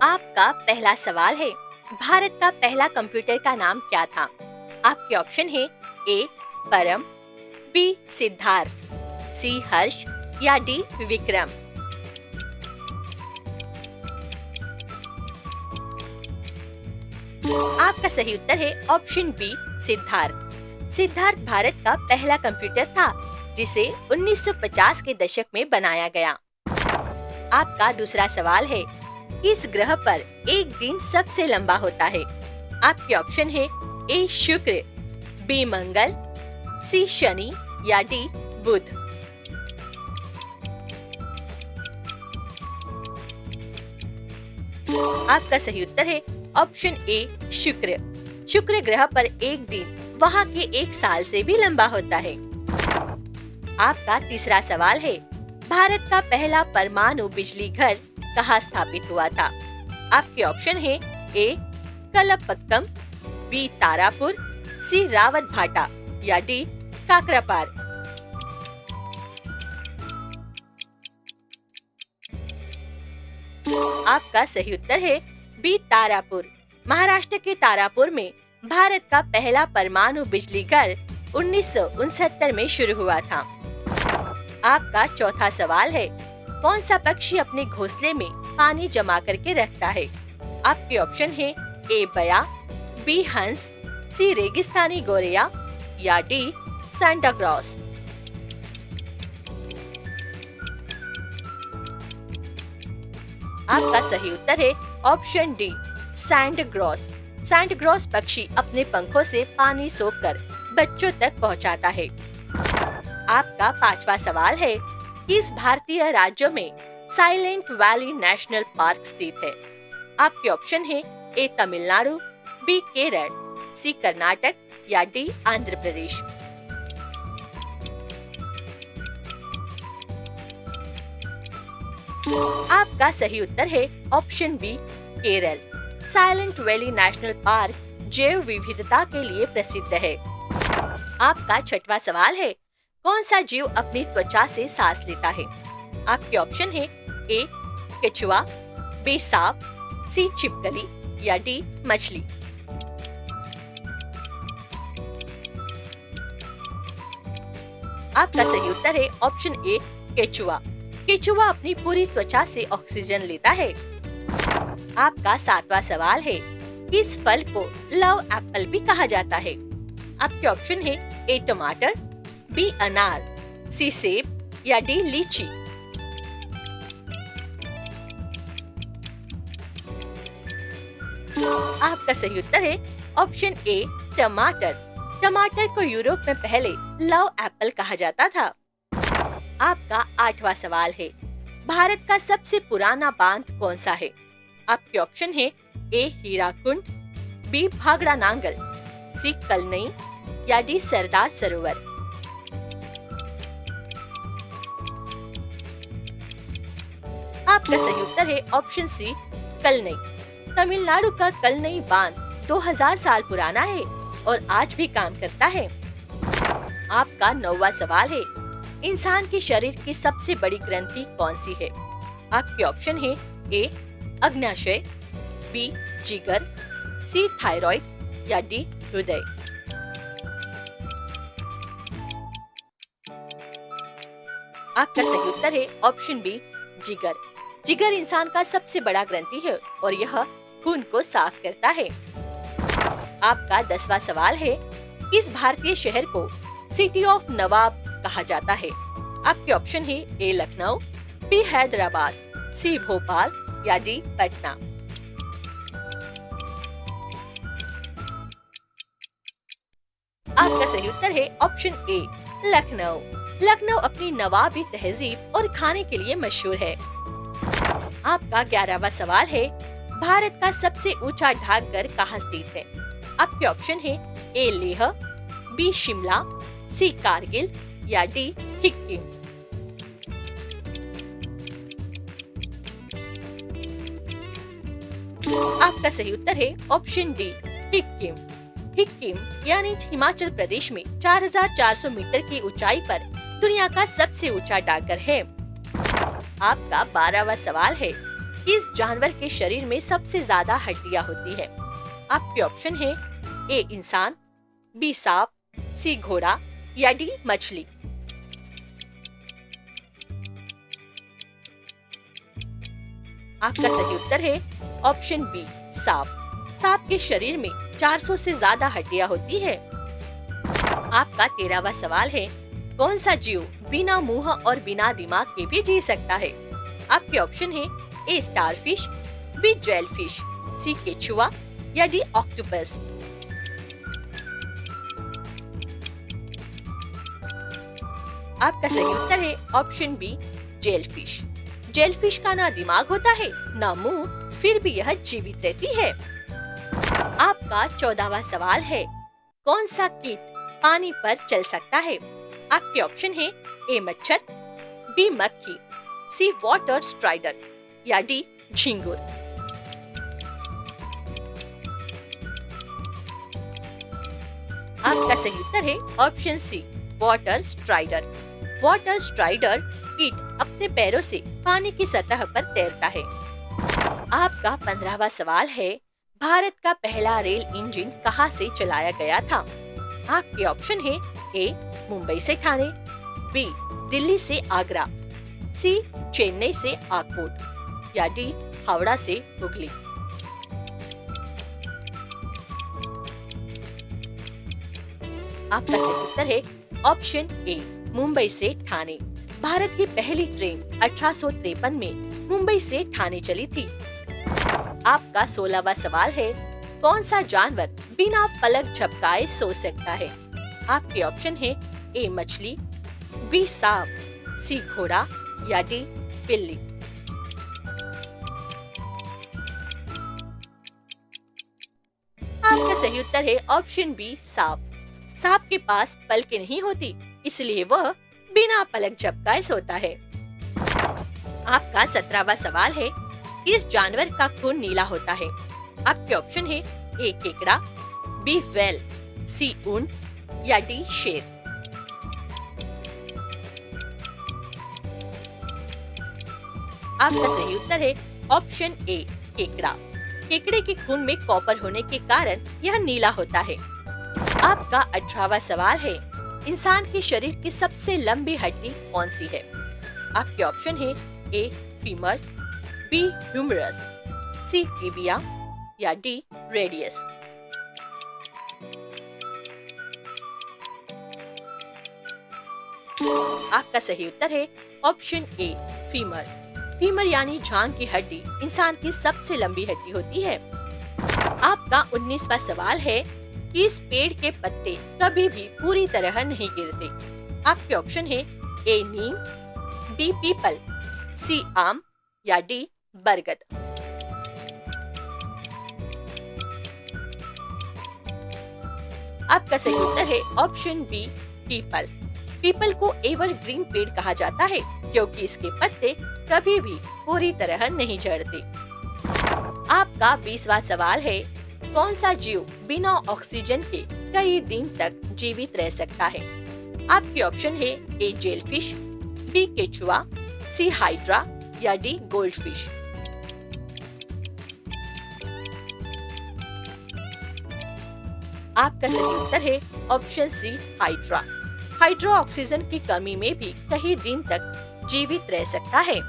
आपका पहला सवाल है, भारत का पहला कंप्यूटर का नाम क्या था? आपके ऑप्शन है ए परम, बी सिद्धार्थ, सी हर्ष या डी विक्रम। आपका सही उत्तर है ऑप्शन बी सिद्धार्थ। सिद्धार्थ भारत का पहला कंप्यूटर था जिसे 1950 के दशक में बनाया गया। आपका दूसरा सवाल है, किस ग्रह पर एक दिन सबसे लंबा होता है? आपके ऑप्शन है ए शुक्र, बी मंगल, सी शनि या डी बुध। आपका सही उत्तर है ऑप्शन ए शुक्र। शुक्र ग्रह पर एक दिन वहाँ के एक साल से भी लंबा होता है। आपका तीसरा सवाल है, भारत का पहला परमाणु बिजली घर कहाँ स्थापित हुआ था? आपके ऑप्शन है ए कलपक्कम, बी तारापुर, सी रावत भाटा या डी काकरापार। आपका सही उत्तर है बी तारापुर। महाराष्ट्र के तारापुर में भारत का पहला परमाणु बिजली घर 1969 में शुरू हुआ था। आपका चौथा सवाल है, कौन सा पक्षी अपने घोंसले में पानी जमा करके रखता है? आपके ऑप्शन है ए बया, बी हंस, सी रेगिस्तानी गोरिया या डी सांता क्लॉज। आपका सही उत्तर है option D sand gross. Sand gross पक्षी अपने पंखों से पानी सोखकर बच्चों तक पहुंचाता है। आपका पांचवा सवाल है, किस भारतीय राज्य में साइलेंट वैली नेशनल पार्क स्थित है? आपके ऑप्शन है A Tamil Nadu, B Kerala, C Karnataka या डी आंध्र प्रदेश। आपका सही उत्तर है option B Kerala. Silent valley national park जैव विविधता के लिए प्रसिद्ध है। आपका छठवां सवाल है, कौन सा जीव अपनी त्वचा से सांस लेता है? आपके ऑप्शन है ए केचुआ, बी सांप, सी छिपकली या डी मछली। आपका सही उत्तर है ऑप्शन ए केचुआ। केचुआ अपनी पूरी त्वचा से ऑक्सीजन लेता है। आपका सातवां सवाल है, किस फल को लव एप्पल भी कहा जाता है? आपके ऑप्शन है ए टमाटर, बी अनार, सी सेब या डी लीची। आपका सही उत्तर है ऑप्शन ए टमाटर। टमाटर को यूरोप में पहले लव एप्पल कहा जाता था। आपका आठवां सवाल है, भारत का सबसे पुराना बांध कौन सा है? आपके ऑप्शन है ए हीराकुंड, बी भागड़ा नांगल, सी कलनई या डी सरदार सरोवर। आपका सही उत्तर है ऑप्शन सी कलनई। तमिलनाडु का कलनई बांध 2000 साल पुराना है और आज भी काम करता है। आपका नौवां सवाल है, इंसान के शरीर की सबसे बड़ी ग्रंथि कौन सी है? आपके ऑप्शन है ए अग्न्याशय, बी जिगर, सी थायराइड या डी हृदय। आपका सही उत्तर है ऑप्शन बी जिगर। जिगर इंसान का सबसे बड़ा ग्रंथि है और यह खून को साफ करता है। आपका 10वां सवाल है, किस भारतीय शहर को सिटी ऑफ नवाब कहा जाता है? आपके ऑप्शन है ए लखनऊ, बी हैदराबाद, सी भोपाल या डी पटना। आपका सही उत्तर है ऑप्शन ए लखनऊ। लखनऊ अपनी नवाबी तहजीब और खाने के लिए मशहूर है। आपका 11वां सवाल है, भारत का सबसे ऊंचा डाकघर कहाँ स्थित है? आपके ऑप्शन है ए लेह, बी शिमला, सी कारगिल या डी सिक्किम। आपका सही उत्तर है ऑप्शन डी सिक्किम। सिक्किम यानी हिमाचल प्रदेश में 4400 मीटर की ऊंचाई पर दुनिया का सबसे ऊंचा डाकघर है। आपका 12वां सवाल है, किस जानवर के शरीर में सबसे ज्यादा हड्डियां होती है? आपके ऑप्शन है ए इंसान, बी सांप, सी घोड़ा या डी मछली। आपका सही उत्तर है ऑप्शन बी सांप। सांप के शरीर में 400 से ज्यादा हड्डियां होती है। आपका 13वां सवाल है, कौन सा जीव बिना मुंह और बिना दिमाग के भी जी सकता है? आपके ऑप्शन है ए स्टारफिश, बी जेलफिश, सी केचुआ या डी ऑक्टोपस। आपका सही उत्तर है ऑप्शन बी जेलफिश। जेलफिश का ना दिमाग होता है ना मुंह, फिर भी यह जीवित रहती है। आपका 14वां सवाल है, कौन सा कीट पानी पर चल सकता है? आपके ऑप्शन है ए मच्छर, बी मक्खी, सी वाटर स्ट्राइडर या डी झींगुर। आपका सही उत्तर है option C water strider. Water strider कीट अपने पैरों से पानी की सतह पर तैरता है। आपका 15वां सवाल है, भारत का पहला रेल इंजन कहां से चलाया गया था? आपके ऑप्शन है ए मुंबई से ठाणे, बी दिल्ली से आगरा, सी चेन्नई से आकोट या डी हावड़ा से हुगली। आपका सही उत्तर है ऑप्शन ए मुंबई से ठाणे। भारत की पहली ट्रेन 1853 में मुंबई से ठाणे चली थी। आपका 16वां सवाल है, कौन सा जानवर बिना पलक झपकाए सो सकता है? आपके ऑप्शन है ए मछली, बी सांप, सी घोड़ा या डी बिल्ली। आपका सही उत्तर है ऑप्शन बी सांप। सांप के पास पलकें नहीं होती, इसलिए वह बिना पलक झपकाए सोता है। आपका 17वां सवाल है, किस जानवर का खून नीला होता है? आपके ऑप्शन है ए केकड़ा, बी व्हेल, सी ऊंट या डी शेर। आपका सही उत्तर है ऑप्शन ए केकड़ा। केकड़े के खून में कॉपर होने के कारण यह नीला होता है। आपका 18वां सवाल है, इंसान के शरीर की सबसे लंबी हड्डी कौन सी है? आपके ऑप्शन है A femur, B humerus, C tibia या डी रेडियस। आपका सही उत्तर है ऑप्शन ए फीमर। फीमर यानी जांघ की हड्डी इंसान की सबसे लंबी हड्डी होती है। आपका 19वां सवाल है, इस पेड़ के पत्ते कभी भी पूरी तरह नहीं गिरते। आपके ऑप्शन है ए नीम, बी पीपल, सी आम या डी बरगद। आपका सही उत्तर है ऑप्शन बी पीपल। पीपल को एवरग्रीन पेड़ कहा जाता है क्योंकि इसके पत्ते कभी भी पूरी तरह नहीं झड़ते। आपका 20वां सवाल है, कौन सा जीव बिना ऑक्सीजन के कई दिन तक जीवित रह सकता है? आपके ऑप्शन है ए जेलफिश, बी केचुआ, सी हाइड्रा या डी गोल्डफिश। आपका सही उत्तर है option C hydra. Hydra oxygen की कमी में भी कई दिन तक जीवित रह सकता है।